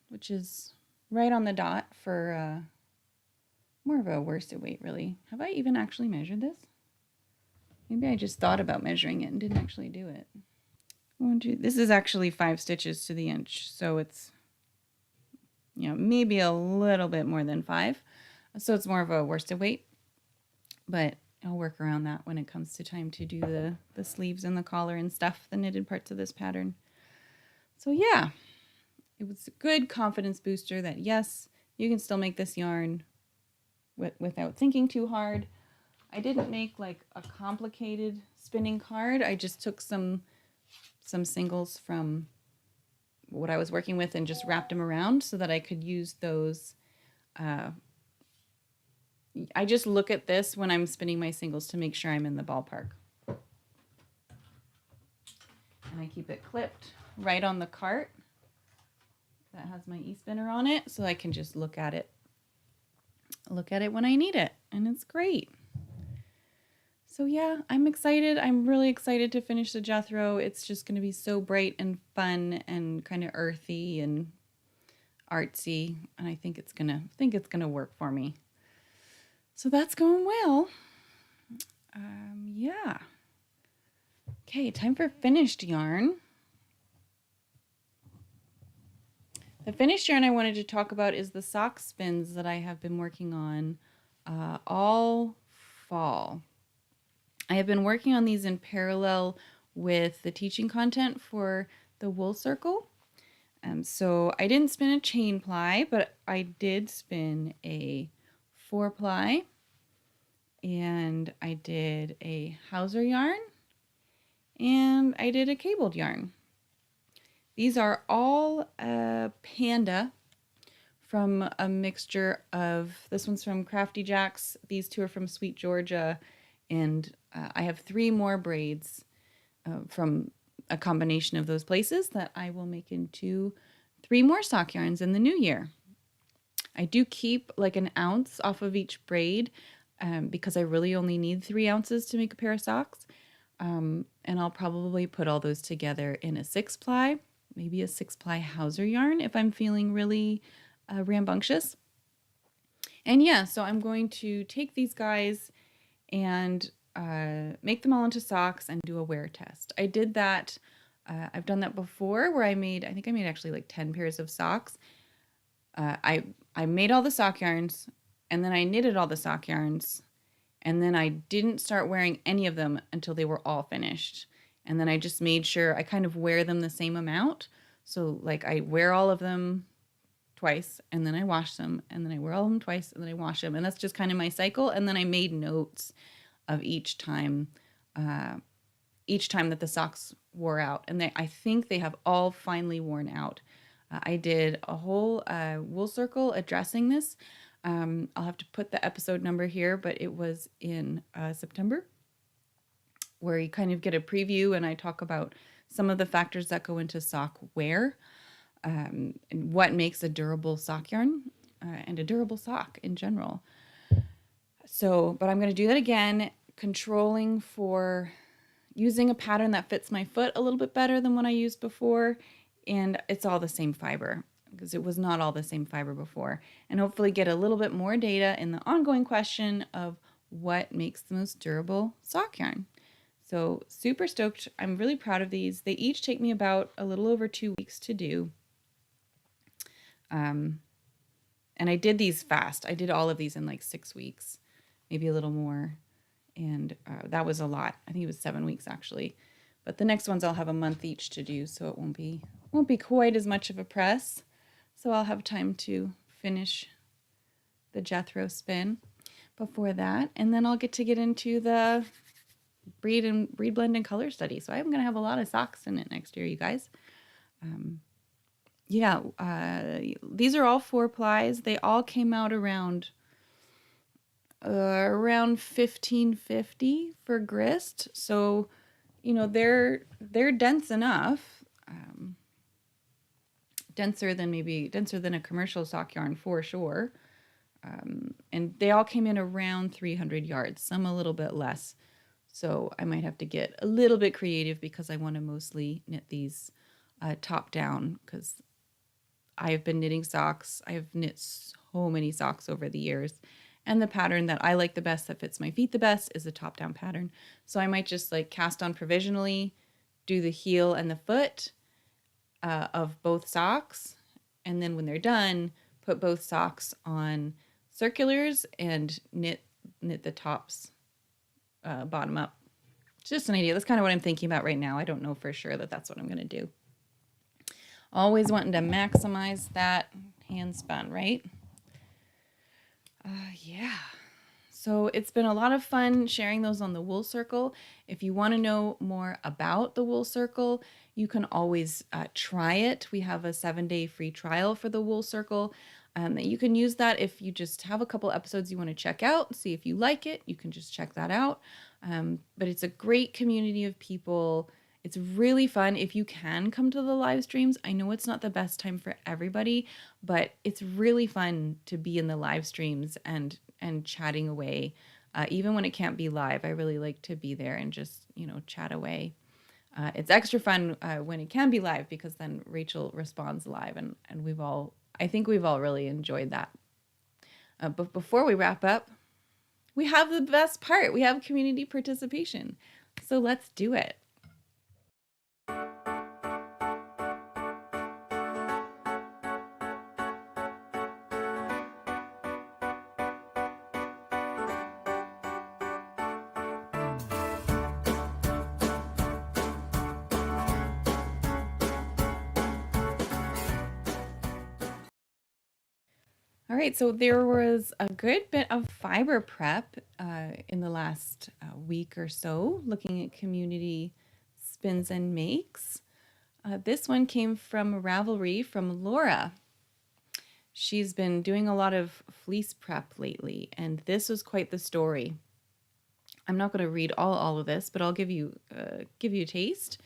which is right on the dot for more of a worsted weight, really. Have I even actually measured this? Maybe I just thought about measuring it and didn't actually do it. This is actually 5 stitches to the inch, so it's, you know, maybe a little bit more than 5. So it's more of a worsted weight, but I'll work around that when it comes to time to do the sleeves and the collar and stuff, the knitted parts of this pattern. So yeah, it was a good confidence booster that yes, you can still make this yarn without thinking too hard. I didn't make like a complicated spinning card. I just took some singles from what I was working with and just wrapped them around so that I could use those. I just look at this when I'm spinning my singles to make sure I'm in the ballpark. And I keep it clipped right on the cart that has my e-spinner on it, so I can just look at it when I need it, and it's great. So yeah, I'm excited. I'm really excited to finish the Jethro. It's just going to be so bright and fun and kind of earthy and artsy, and I think it's gonna work for me. So that's going well. Yeah. Okay, time for finished yarn. The finished yarn I wanted to talk about is the sock spins that I have been working on all fall. I have been working on these in parallel with the teaching content for the wool circle. So I didn't spin a chain ply, but I did spin a 4-ply, and I did a hauser yarn, and I did a cabled yarn. These are all Panda from a mixture of, this one's from Crafty Jacks, these 2 are from Sweet Georgia, and I have 3 more braids from a combination of those places that I will make into 3 more sock yarns in the new year. I do keep like an ounce off of each braid because I really only need 3 ounces to make a pair of socks. And I'll probably put all those together in a 6-ply, maybe a 6-ply hauser yarn if I'm feeling really rambunctious. And yeah, so I'm going to take these guys and make them all into socks and do a wear test. I did that. I've done that before where I think I made actually like 10 pairs of socks. I made all the sock yarns, and then I knitted all the sock yarns, and then I didn't start wearing any of them until they were all finished. And then I just made sure I kind of wear them the same amount. So like I wear all of them twice, and then I wash them, and then I wear all of them twice, and then I wash them. And that's just kind of my cycle. And then I made notes of each time that the socks wore out. And I think they have all finally worn out. I did a whole wool circle addressing this. I'll have to put the episode number here, but it was in September, where you kind of get a preview and I talk about some of the factors that go into sock wear and what makes a durable sock yarn and a durable sock in general. So, but I'm going to do that again, controlling for using a pattern that fits my foot a little bit better than what I used before. And it's all the same fiber, because it was not all the same fiber before. And hopefully get a little bit more data in the ongoing question of what makes the most durable sock yarn. So super stoked. I'm really proud of these. They each take me about a little over 2 weeks to do. And I did these fast. I did all of these in like 6 weeks, maybe a little more. And that was a lot. I think it was 7 weeks actually. But the next ones I'll have a month each to do, so it won't be quite as much of a press. So I'll have time to finish the Jethro spin before that, and then I'll get into the breed blend and color study. So I'm gonna have a lot of socks in it next year, you guys. Yeah, these are all 4 plies. They all came out around 1550 for grist. So, they're dense enough, denser than a commercial sock yarn for sure. And they all came in around 300 yards, some a little bit less. So I might have to get a little bit creative because I want to mostly knit these top down, because I've been knitting socks. I've knit so many socks over the years. And the pattern that I like the best, that fits my feet the best, is the top down pattern. So I might just like cast on provisionally, do the heel and the foot of both socks. And then when they're done, put both socks on circulars and knit the tops bottom up. It's just an idea. That's kind of what I'm thinking about right now. I don't know for sure that that's what I'm going to do. Always wanting to maximize that hand spun, right? Yeah. So it's been a lot of fun sharing those on the Wool Circle. If you want to know more about the Wool Circle, you can always try it. We have a 7-day free trial for the Wool Circle. You can use that if you just have a couple episodes you want to check out, see if you like it. You can just check that out. But it's a great community of people. It's really fun if you can come to the live streams. I know it's not the best time for everybody, but it's really fun to be in the live streams and chatting away. Even when it can't be live, I really like to be there and just, chat away. It's extra fun when it can be live, because then Rachel responds live, and I think we've all really enjoyed that. But before we wrap up, we have the best part. We have community participation. So let's do it. All right, so there was a good bit of fiber prep in the last week or so, looking at community spins and makes. This one came from Ravelry from Laura. She's been doing a lot of fleece prep lately, and this was quite the story. I'm not going to read all of this, but I'll give you a taste.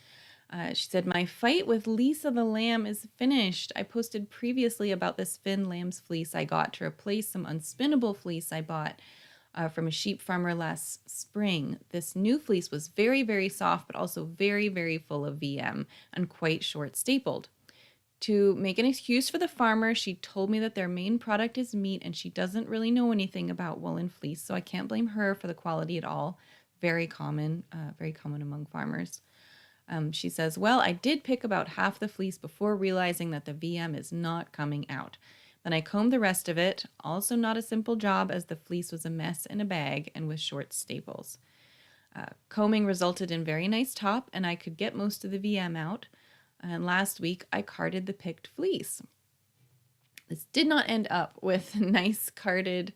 She said, "My fight with Lisa the lamb is finished. I posted previously about this Finn lamb's fleece I got to replace some unspinnable fleece I bought from a sheep farmer last spring. This new fleece was very, very soft, but also very, very full of VM and quite short stapled. To make an excuse for the farmer, she told me that their main product is meat and she doesn't really know anything about woolen fleece, so I can't blame her for the quality at all. Very common among farmers." She says, "Well, I did pick about half the fleece before realizing that the VM is not coming out. Then I combed the rest of it. Also not a simple job, as the fleece was a mess in a bag and with short staples. Combing resulted in very nice top, and I could get most of the VM out. And last week I carded the picked fleece. This did not end up with a nice carded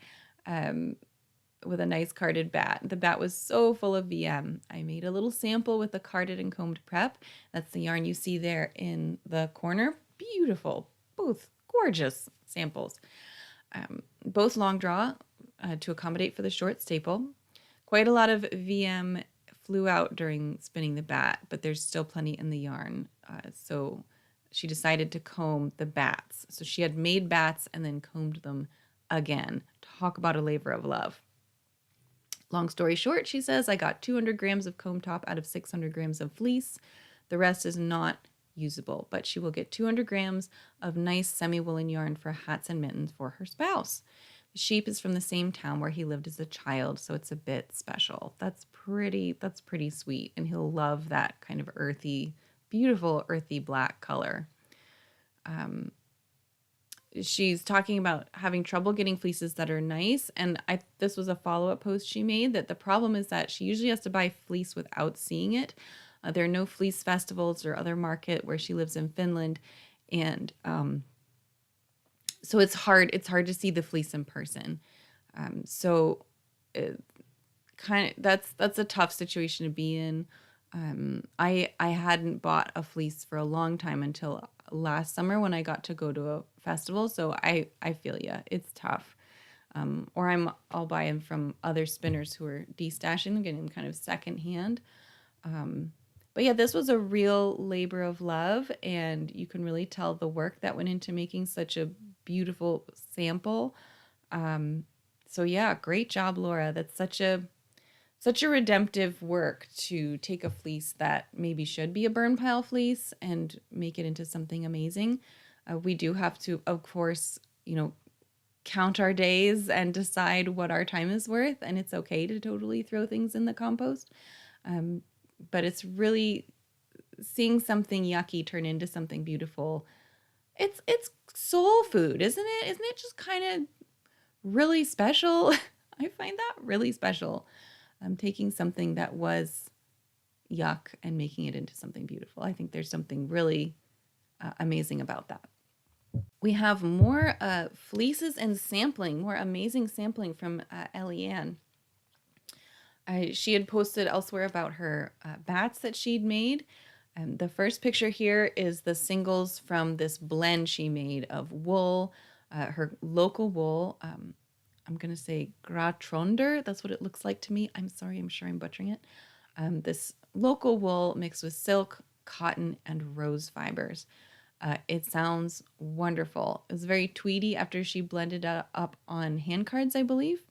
bat. The bat was so full of VM. I made a little sample with the carded and combed prep. That's the yarn you see there in the corner. Beautiful, both gorgeous samples. Both long draw to accommodate for the short staple. Quite a lot of VM flew out during spinning the bat, but there's still plenty in the yarn. So she decided to comb the bats. So she had made bats and then combed them again. Talk about a labor of love. Long story short, she says, I got 200 grams of comb top out of 600 grams of fleece. The rest is not usable, but she will get 200 grams of nice semi-woolen yarn for hats and mittens for her spouse. The sheep is from the same town where he lived as a child, so it's a bit special. That's pretty sweet, and he'll love that kind of earthy, beautiful earthy black color." She's talking about having trouble getting fleeces that are nice, and this was a follow-up post she made, that the problem is that she usually has to buy fleece without seeing it. There are no fleece festivals or other market where she lives in Finland, and so it's hard to see the fleece in person. So that's a tough situation to be in. I hadn't bought a fleece for a long time until last summer when I got to go to a festival. So I feel ya. It's tough. Or I'll buy them from other spinners who are destashing them, getting them kind of secondhand. But yeah, this was a real labor of love, and you can really tell the work that went into making such a beautiful sample. So yeah, great job, Laura. That's such a redemptive work to take a fleece that maybe should be a burn pile fleece and make it into something amazing. We do have to, of course, count our days and decide what our time is worth, and it's okay to totally throw things in the compost. But it's really seeing something yucky turn into something beautiful. It's soul food, isn't it? Isn't it just kind of really special? I find that really special. Taking something that was yuck and making it into something beautiful. I think there's something really amazing about that. We have more fleeces and sampling, more amazing sampling from Ellie Ann. She had posted elsewhere about her bats that she'd made. The first picture here is the singles from this blend she made of wool, her local wool. I'm going to say Gratronder. That's what it looks like to me. I'm sorry, I'm sure I'm butchering it. This local wool mixed with silk, cotton, and rose fibers. It sounds wonderful. It was very tweedy after she blended it up on hand cards, I believe.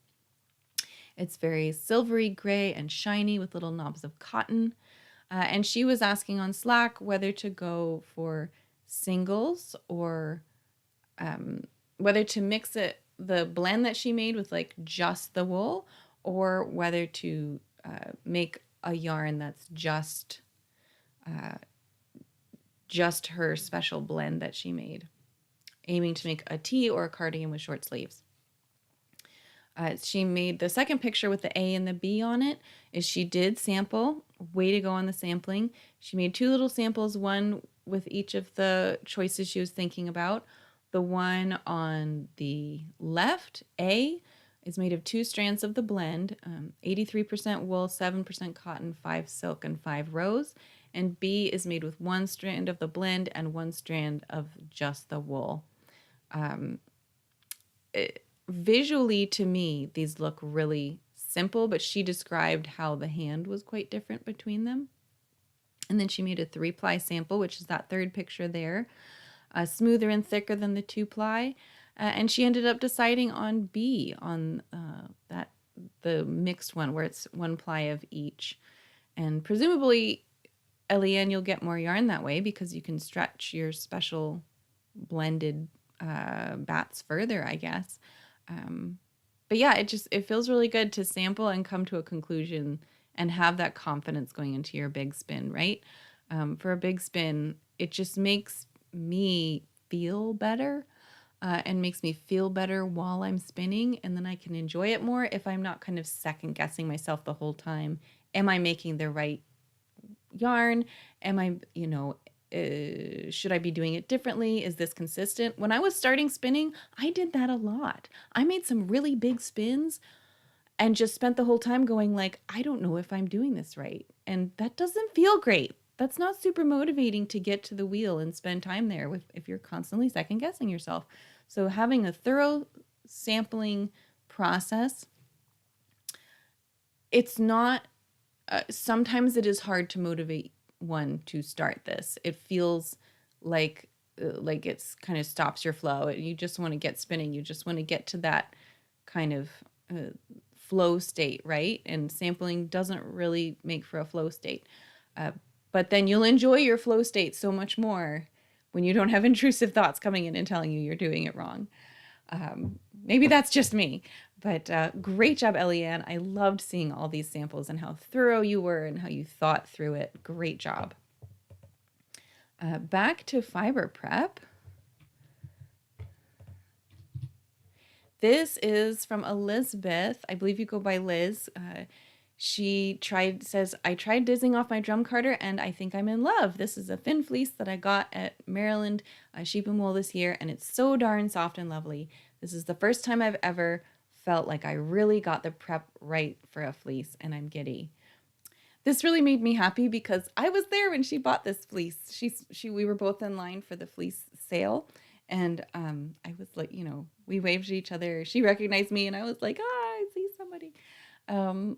It's very silvery gray and shiny with little knobs of cotton. And she was asking on Slack whether to go for singles or whether to mix the blend that she made with like just the wool, or whether to make a yarn that's just her special blend that she made, aiming to make a tee or a cardigan with short sleeves. She made the second picture with the A and the B on it. Is she did sample. Way to go on the sampling. She made 2 little samples, one with each of the choices she was thinking about. The one on the left, A, is made of 2 strands of the blend, 83% wool, 7% cotton, 5 silk, and 5 rose. And B is made with 1 strand of the blend and 1 strand of just the wool. Visually, to me, these look really simple, but she described how the hand was quite different between them. And then she made a 3-ply sample, which is that third picture there, smoother and thicker than the 2-ply. And she ended up deciding on B, on the mixed one, where it's 1 ply of each. And presumably, Eliane, you'll get more yarn that way because you can stretch your special blended bats further, I guess. But yeah, it feels really good to sample and come to a conclusion and have that confidence going into your big spin, right? For a big spin, it just makes me feel better and makes me feel better while I'm spinning. And then I can enjoy it more if I'm not kind of second guessing myself the whole time. Am I making the right yarn? Am I, should I be doing it differently? Is this consistent? When I was starting spinning, I did that a lot. I made some really big spins and just spent the whole time going like, I don't know if I'm doing this right. And that doesn't feel great. That's not super motivating to get to the wheel and spend time there if you're constantly second guessing yourself. So having a thorough sampling process, it's not, sometimes it is hard to motivate one to start this. It feels like it's kind of stops your flow. You just want to get spinning. You just want to get to that kind of flow state, right? And sampling doesn't really make for a flow state. But then you'll enjoy your flow state so much more when you don't have intrusive thoughts coming in and telling you you're doing it wrong. Maybe that's just me, but great job, Eliane. I loved seeing all these samples and how thorough you were and how you thought through it. Great job. Back to fiber prep. This is from Elizabeth. I believe you go by Liz. She says, I tried dizzing off my drum carder and I think I'm in love. This is a thin fleece that I got at Maryland Sheep and Wool this year, and it's so darn soft and lovely. This is the first time I've ever felt like I really got the prep right for a fleece, and I'm giddy. This really made me happy because I was there when she bought this fleece. We were both in line for the fleece sale, and I was like, we waved at each other. She recognized me, and I was like, I see somebody. Um,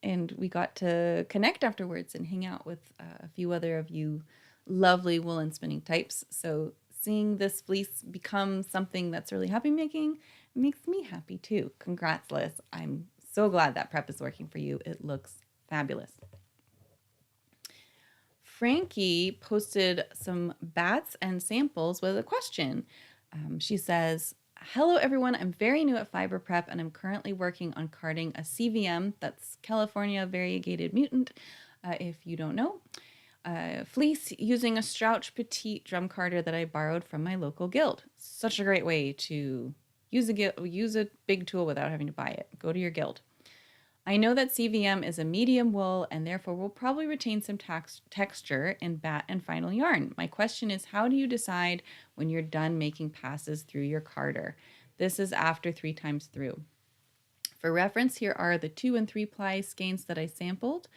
and we got to connect afterwards and hang out with a few other of you lovely woolen spinning types. So seeing this fleece become something that's really happy making makes me happy too. Congrats, Liz. I'm so glad that prep is working for you. It looks fabulous. Frankie posted some bats and samples with a question. She says, hello everyone, I'm very new at fiber prep and I'm currently working on carding a CVM, that's California Variegated Mutant, if you don't know. Fleece using a Strouch Petite drum carder that I borrowed from my local guild. Such a great way to use a big tool without having to buy it. Go to your guild. I know that CVM is a medium wool and therefore will probably retain some texture in bat and final yarn. My question is, how do you decide when you're done making passes through your carder? This is after 3 times through. For reference, here are the 2 and 3 ply skeins that I sampled.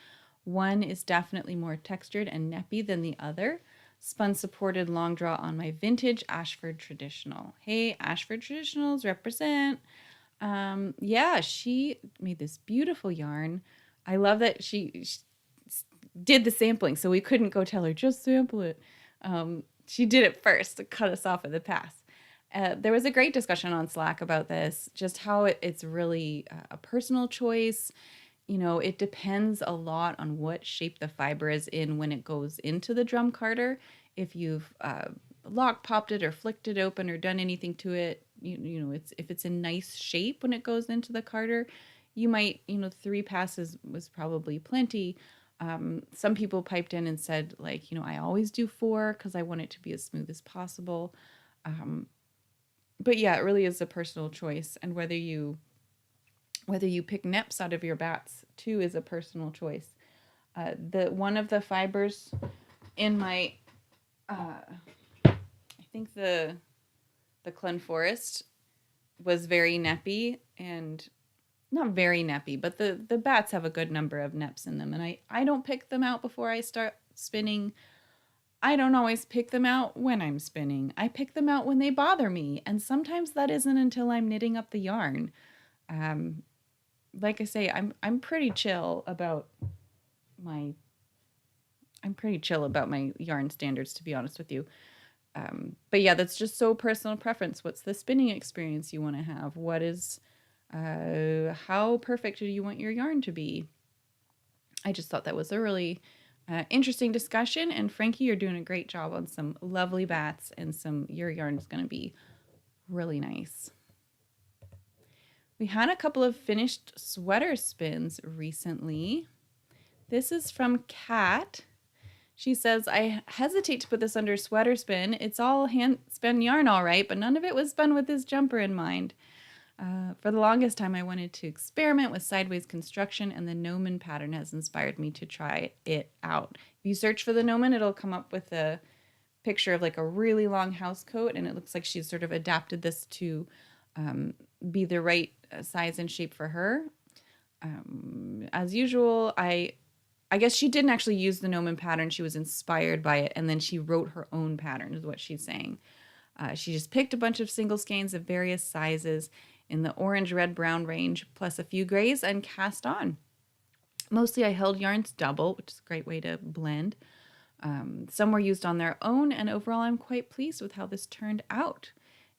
One is definitely more textured and neppy than the other. Spun supported long draw on my vintage Ashford Traditional. Hey, Ashford Traditionals, represent. Yeah, she made this beautiful yarn. I love that she did the sampling, so we couldn't go tell her, just sample it. She did it first to cut us off at the pass. There was a great discussion on Slack about this, just how it's really a personal choice. It depends a lot on what shape the fiber is in when it goes into the drum carder. If you've lock popped it or flicked it open or done anything to it, if it's in nice shape when it goes into the carder, you might, 3 passes was probably plenty. Some people piped in and said, like, I always do 4 because I want it to be as smooth as possible. But yeah, it really is a personal choice, and whether you pick neps out of your bats too is a personal choice. The one of the fibers in my I think the Clen Forest was very neppy, and not very neppy, but the bats have a good number of neps in them, and I don't pick them out before I start spinning. I don't always pick them out when I'm spinning. I pick them out when they bother me, and sometimes that isn't until I'm knitting up the yarn. Like I say, I'm pretty chill about my yarn standards, to be honest with you. But yeah, that's just so personal preference. What's the spinning experience you want to have? What is, how perfect do you want your yarn to be? I just thought that was a really interesting discussion. And Frankie, you're doing a great job on some lovely bats, and your yarn is going to be really nice. We had a couple of finished sweater spins recently. This is from Kat. She says, I hesitate to put this under sweater spin. It's all hand spun yarn all right, but none of it was spun with this jumper in mind. For the longest time, I wanted to experiment with sideways construction, and the gnomon pattern has inspired me to try it out. If you search for the gnomon, it'll come up with a picture of like a really long house coat, and it looks like she's sort of adapted this to be the right size and shape for her. As usual, I guess she didn't actually use the gnomon pattern. She was inspired by it, and then she wrote her own pattern, is what she's saying. She just picked a bunch of single skeins of various sizes in the orange, red, brown range, plus a few grays, and cast on. Mostly I held yarns double, which is a great way to blend. Some were used on their own, and overall I'm quite pleased with how this turned out.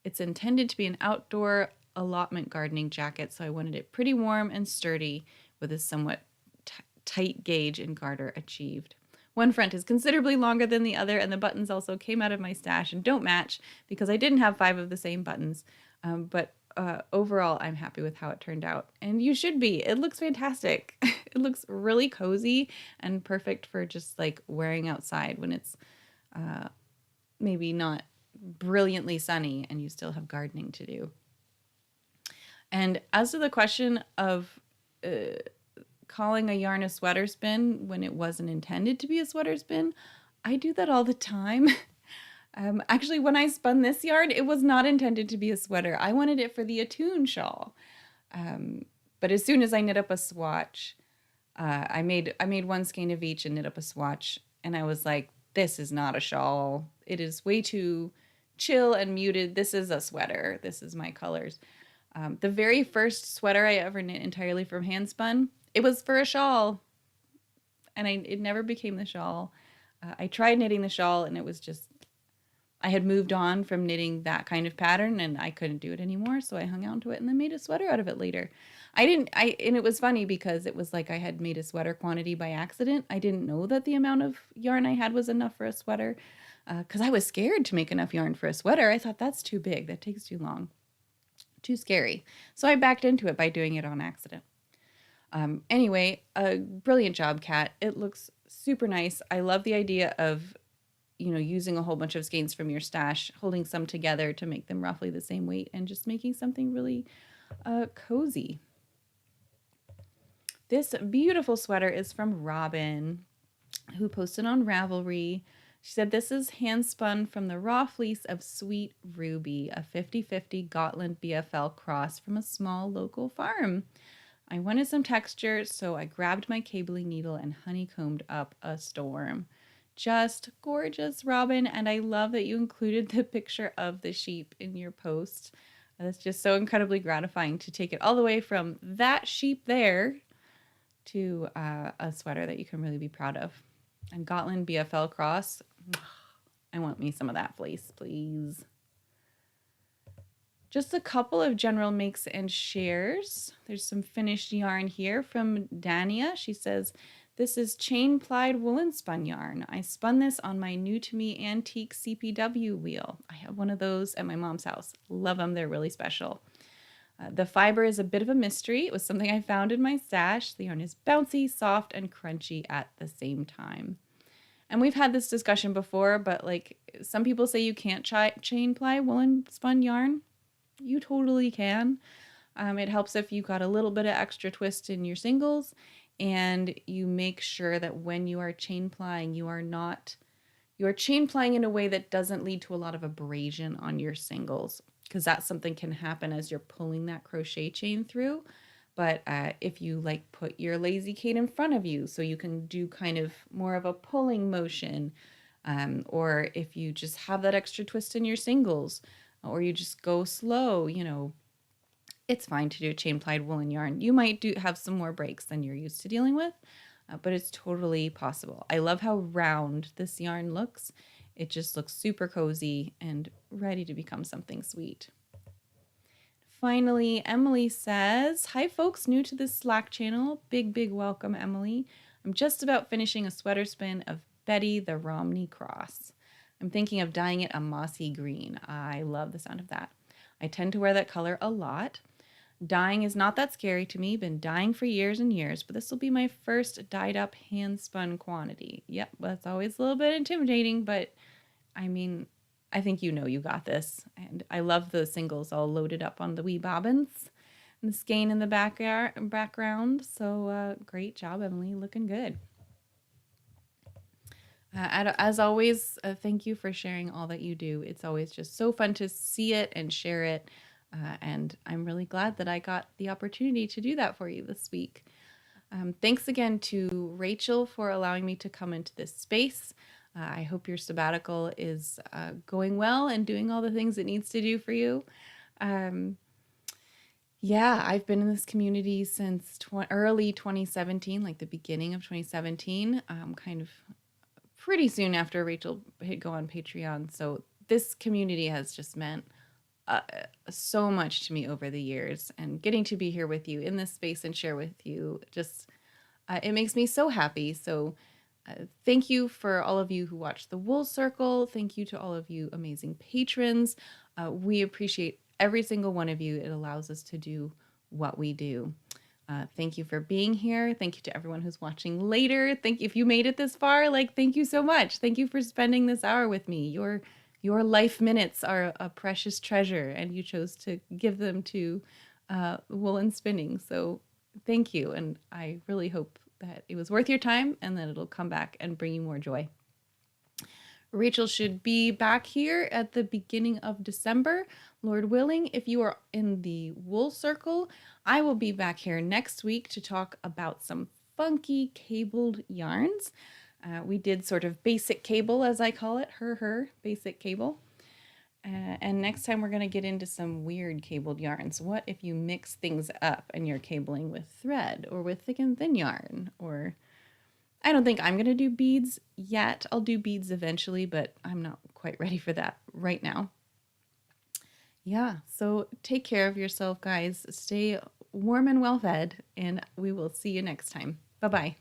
It's intended to be an outdoor allotment gardening jacket, so I wanted it pretty warm and sturdy with a somewhat tight gauge and garter achieved. One front is considerably longer than the other, and the buttons also came out of my stash and don't match because I didn't have 5 of the same buttons. But overall, I'm happy with how it turned out. And you should be. It looks fantastic. It looks really cozy and perfect for just like wearing outside when it's maybe not brilliantly sunny and you still have gardening to do. And as to the question of calling a yarn a sweater spin when it wasn't intended to be a sweater spin, I do that all the time. Actually, when I spun this yarn, it was not intended to be a sweater. I wanted it for the Attune shawl. But as soon as I knit up a swatch, I made one skein of each and knit up a swatch, and I was like, this is not a shawl. It is way too chill and muted. This is a sweater. This is my colors. The very first sweater I ever knit entirely from hand spun, it was for a shawl, and it never became the shawl. I tried knitting the shawl, and it was just, I had moved on from knitting that kind of pattern, and I couldn't do it anymore. So I hung on to it and then made a sweater out of it later. And it was funny because it was like I had made a sweater quantity by accident. I didn't know that the amount of yarn I had was enough for a sweater, because I was scared to make enough yarn for a sweater. I thought that's too big. That takes too long. Too scary. So I backed into it by doing it on accident. Anyway, a brilliant job, Kat. It looks super nice. I love the idea of, using a whole bunch of skeins from your stash, holding some together to make them roughly the same weight, and just making something really cozy. This beautiful sweater is from Robin, who posted on Ravelry. She said, this is hand spun from the raw fleece of Sweet Ruby, a 50-50 Gotland BFL cross from a small local farm. I wanted some texture, so I grabbed my cabling needle and honeycombed up a storm. Just gorgeous, Robin, and I love that you included the picture of the sheep in your post. That's just so incredibly gratifying to take it all the way from that sheep there to a sweater that you can really be proud of. And Gotland BFL cross, I want me some of that fleece, please. Just a couple of general makes and shares. There's some finished yarn here from Dania. She says, this is chain plied woolen spun yarn. I spun this on my new to me antique CPW wheel. I have one of those at my mom's house. Love them. They're really special. The fiber is a bit of a mystery. It was something I found in my stash. The yarn is bouncy, soft, and crunchy at the same time. And we've had this discussion before, but like some people say you can't chain ply woolen spun yarn. You totally can. It helps if you got a little bit of extra twist in your singles, and you make sure that when you are chain plying, you are chain plying in a way that doesn't lead to a lot of abrasion on your singles, because that's something can happen as you're pulling that crochet chain through. But if you like put your lazy Kate in front of you so you can do kind of more of a pulling motion, or if you just have that extra twist in your singles, or you just go slow, it's fine to do a chain plied woolen yarn. You might have some more breaks than you're used to dealing with, but it's totally possible. I love how round this yarn looks. It just looks super cozy and ready to become something sweet. Finally, Emily says, hi folks, new to this Slack channel. Big welcome, Emily. I'm just about finishing a sweater spin of Betty the Romney Cross. I'm thinking of dyeing it a mossy green. I love the sound of that. I tend to wear that color a lot. Dyeing is not that scary to me. Been dyeing for years and years, but this will be my first dyed up hand spun quantity. Yep, that's always a little bit intimidating, but I mean, I think you got this. And I love the singles all loaded up on the wee bobbins and the skein in the background. So great job, Emily. Looking good. As always, thank you for sharing all that you do. It's always just so fun to see it and share it. And I'm really glad that I got the opportunity to do that for you this week. Thanks again to Rachel for allowing me to come into this space. I hope your sabbatical is going well and doing all the things it needs to do for you. Yeah, I've been in this community since early 2017, like the beginning of 2017, kind of pretty soon after Rachel hit go on Patreon. So this community has just meant so much to me over the years, and getting to be here with you in this space and share with you just it makes me so happy. So thank you for all of you who watch the Wool Circle. Thank you to all of you amazing patrons. We appreciate every single one of you. It allows us to do what we do. Thank you for being here. Thank you to everyone who's watching later. If you made it this far, thank you so much. Thank you for spending this hour with me. Your life minutes are a precious treasure, and you chose to give them to wool and spinning. So thank you. And I really hope that it was worth your time and that it'll come back and bring you more joy. Rachel should be back here at the beginning of December, Lord willing. If you are in the wool circle, I will be back here next week to talk about some funky cabled yarns. We did sort of basic cable, as I call it, her basic cable. And next time we're going to get into some weird cabled yarns. What if you mix things up and you're cabling with thread or with thick and thin yarn? Or I don't think I'm going to do beads yet. I'll do beads eventually, but I'm not quite ready for that right now. Yeah, so take care of yourself, guys. Stay warm and well fed, and we will see you next time. Bye-bye.